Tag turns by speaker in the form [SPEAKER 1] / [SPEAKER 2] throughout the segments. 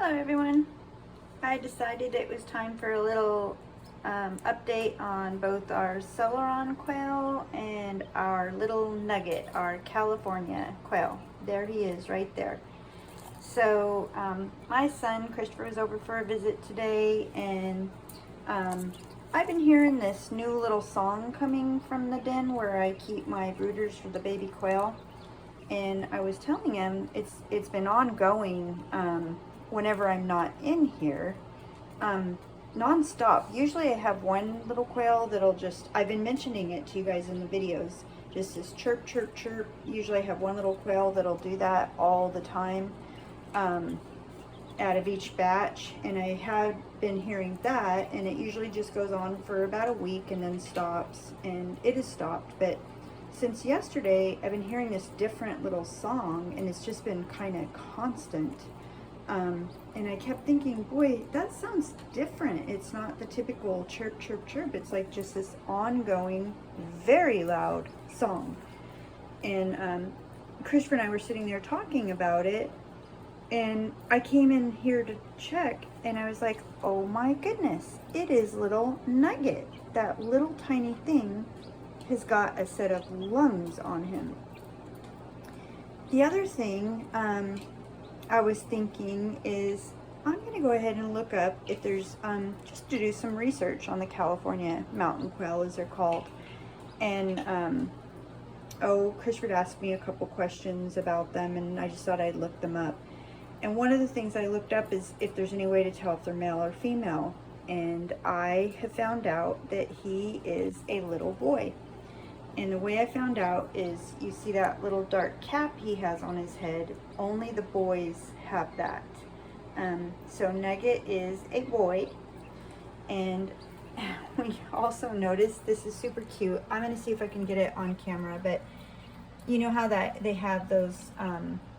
[SPEAKER 1] Hello everyone. I decided it was time for a little update on both our Celeron quail and our little Nugget, our California quail. There he is right there. So my son Christopher was over for a visit today, and I've been hearing this new little song coming from the den where I keep my brooders for the baby quail. And I was telling him it's been ongoing whenever I'm not in here, non-stop. Usually I have one little quail that'll just, I've been mentioning it to you guys in the videos, just this chirp, chirp, chirp. Usually I have one little quail that'll do that all the time out of each batch. And I have been hearing that, and it usually just goes on for about a week and then stops, and it has stopped. But since yesterday, I've been hearing this different little song, and it's just been kind of constant. And I kept thinking, boy, that sounds different. It's not the typical chirp, chirp, chirp. It's like just this ongoing, very loud song. And Christopher and I were sitting there talking about it, and I came in here to check, and I was like, oh my goodness, it is little Nugget. That little tiny thing has got a set of lungs on him. The other thing I was thinking is I'm going to go ahead and look up if there's, just to do some research on the California mountain quail, as they're called. And, Christopher asked me a couple questions about them, and I just thought I'd look them up. And one of the things I looked up is if there's any way to tell if they're male or female. And I have found out that he is a little boy. And the way I found out is, you see that little dark cap he has on his head, only the boys have that. So Nugget is a boy. And we also noticed, this is super cute. I'm going to see if I can get it on camera, but you know how that they have those,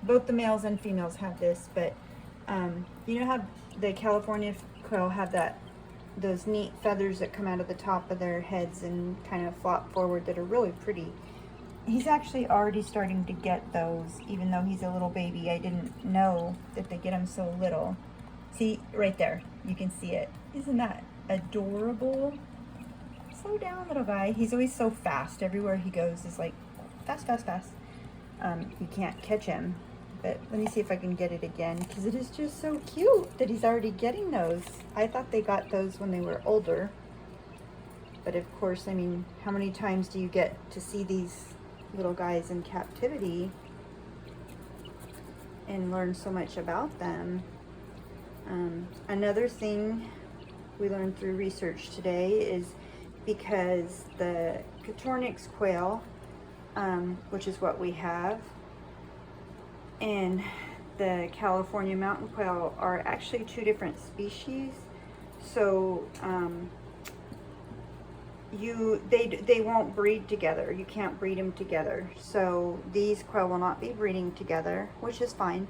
[SPEAKER 1] both the males and females have this, but you know how the California quail have those neat feathers that come out of the top of their heads and kind of flop forward that are really pretty. He's actually already starting to get those, even though he's a little baby. I didn't know that they get them so little. See, right there, you can see it. Isn't that adorable? Slow down, little guy. He's always so fast. Everywhere he goes is like, fast, fast, fast. You can't catch him. But let me see if I can get it again, because it is just so cute that he's already getting those. I thought they got those when they were older. But of course, I mean, how many times do you get to see these little guys in captivity and learn so much about them? Another thing we learned through research today is because the Coturnix quail, which is what we have, and the California mountain quail are actually two different species. So they won't breed together. You can't breed them together. So these quail will not be breeding together, which is fine.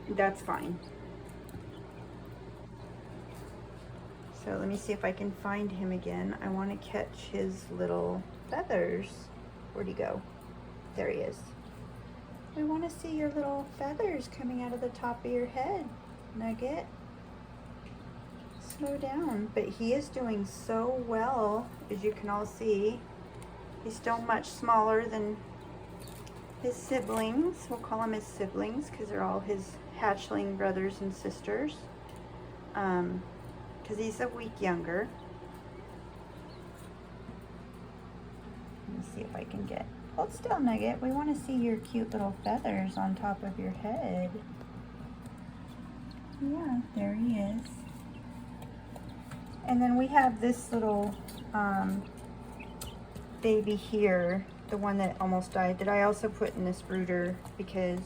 [SPEAKER 1] That's fine. So let me see if I can find him again. I want to catch his little feathers. Where'd he go? There he is. We want to see your little feathers coming out of the top of your head, Nugget. Slow down. But he is doing so well, as you can all see. He's still much smaller than his siblings. We'll call him his siblings because they're all his hatchling brothers and sisters. Because he's a week younger. Let me see if I can get, hold still, Nugget. We want to see your cute little feathers on top of your head. Yeah, there he is. And then we have this little baby here, the one that almost died, that I also put in this brooder because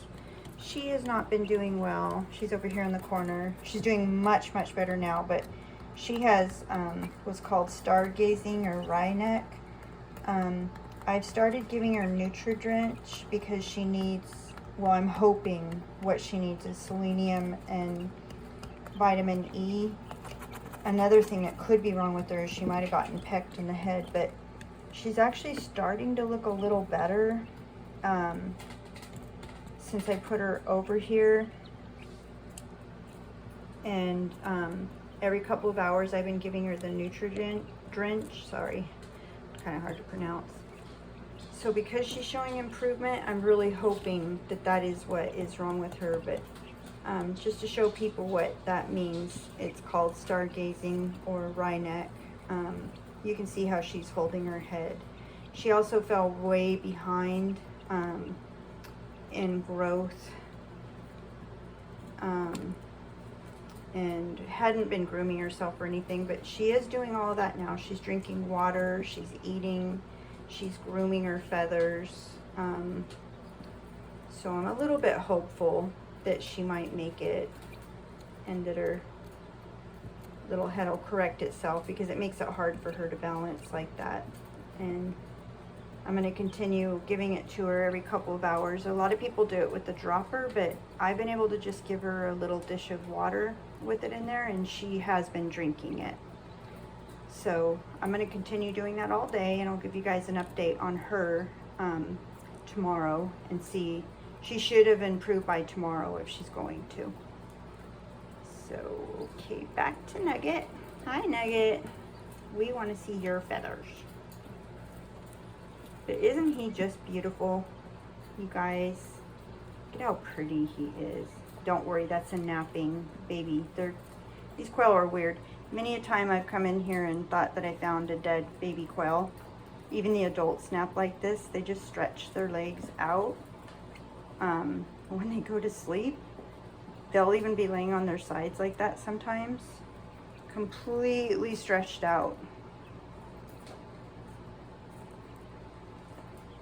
[SPEAKER 1] she has not been doing well. She's over here in the corner. She's doing much, much better now, but she has what's called stargazing or wry neck. I've started giving her Nutri-Drench because she needs, well, I'm hoping what she needs is selenium and vitamin E. Another thing that could be wrong with her is she might have gotten pecked in the head, but she's actually starting to look a little better. since I put her over here. And every couple of hours I've been giving her the nutrient drench. Sorry, kind of hard to pronounce. So because she's showing improvement, I'm really hoping that that is what is wrong with her. But just to show people what that means, it's called stargazing or wry neck. You can see how she's holding her head. She also fell way behind in growth and hadn't been grooming herself or anything, but she is doing all of that now. She's drinking water, she's eating, she's grooming her feathers. So I'm a little bit hopeful that she might make it and that her little head will correct itself, because it makes it hard for her to balance like that. And I'm going to continue giving it to her every couple of hours. A lot of people do it with the dropper, but I've been able to just give her a little dish of water with it in there, and she has been drinking it. So I'm going to continue doing that all day, and I'll give you guys an update on her tomorrow and see. She should have improved by tomorrow if she's going to. So, okay, back to Nugget. Hi, Nugget. We want to see your feathers. But isn't he just beautiful, you guys? Look at how pretty he is. Don't worry, that's a napping baby. These quail are weird. Many a time I've come in here and thought that I found a dead baby quail. Even the adults nap like this. They just stretch their legs out. When they go to sleep, they'll even be laying on their sides like that sometimes. Completely stretched out.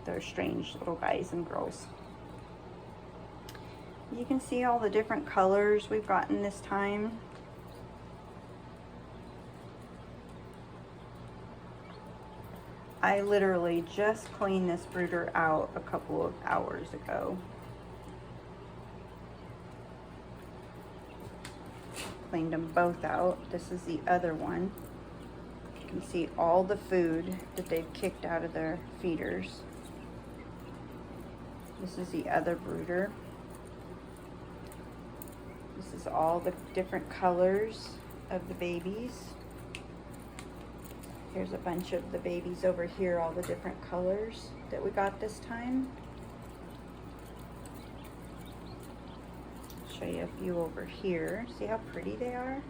[SPEAKER 1] They're strange little guys and girls. You can see all the different colors we've gotten this time. I literally just cleaned this brooder out a couple of hours ago. Cleaned them both out. This is the other one. You can see all the food that they've kicked out of their feeders. This is the other brooder. This is all the different colors of the babies. Here's a bunch of the babies over here, all the different colors that we got this time. Show you a few over here. See how pretty they are?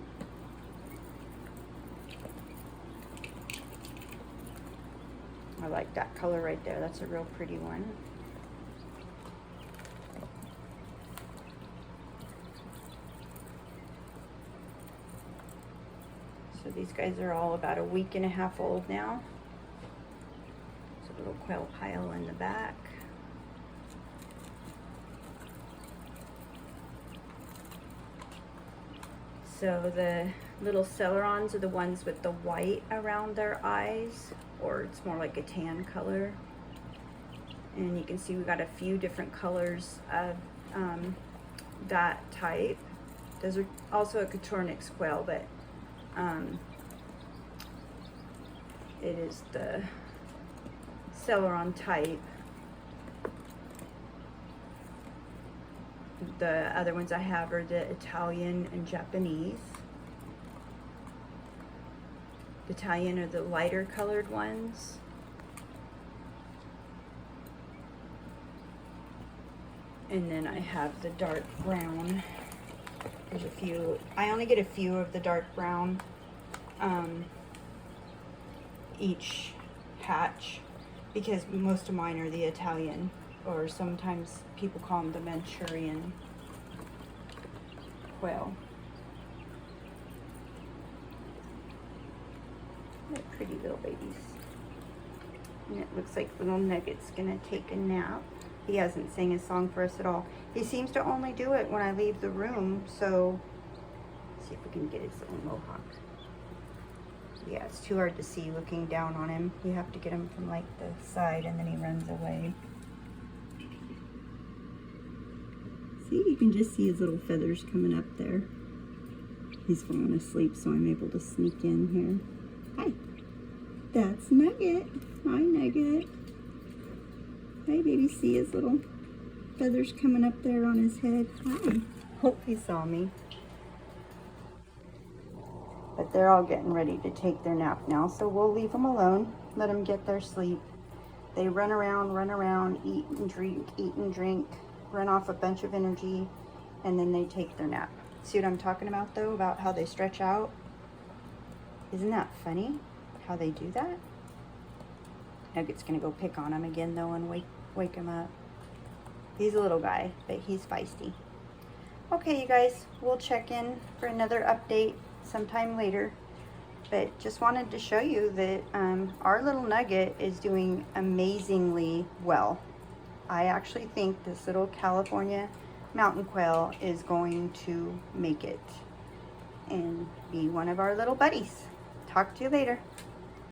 [SPEAKER 1] I like that color right there. That's a real pretty one. So these guys are all about a week and a half old now. There's a little quail pile in the back. So the little celerons are the ones with the white around their eyes, or it's more like a tan color. And you can see we got a few different colors of that type. Those are also a Coturnix quail, but it is the celeron type. The other ones I have are the Italian and Japanese. The Italian are the lighter colored ones. And then I have the dark brown. There's a few. I only get a few of the dark brown each hatch, because most of mine are the Italian, or sometimes people call them the Manchurian quail. They're pretty little babies. And it looks like little Nugget's gonna take a nap. He hasn't sang a song for us at all. He seems to only do it when I leave the room, so let's see if we can get his little mohawk. Yeah, it's too hard to see looking down on him. You have to get him from like the side, and then he runs away. See, you can just see his little feathers coming up there. He's falling asleep, so I'm able to sneak in here. Hi, that's Nugget. Hi, Nugget. Hi, baby. See his little feathers coming up there on his head. Hi. Hope he saw me. But they're all getting ready to take their nap now, so we'll leave them alone, let them get their sleep. They run around, eat and drink, run off a bunch of energy, and then they take their nap. See what I'm talking about though, about how they stretch out? Isn't that funny, how they do that? Nugget's gonna go pick on him again though and wake him up. He's a little guy, but he's feisty. Okay, you guys, we'll check in for another update sometime later. But just wanted to show you that our little Nugget is doing amazingly well. I actually think this little California mountain quail is going to make it and be one of our little buddies. Talk to you later.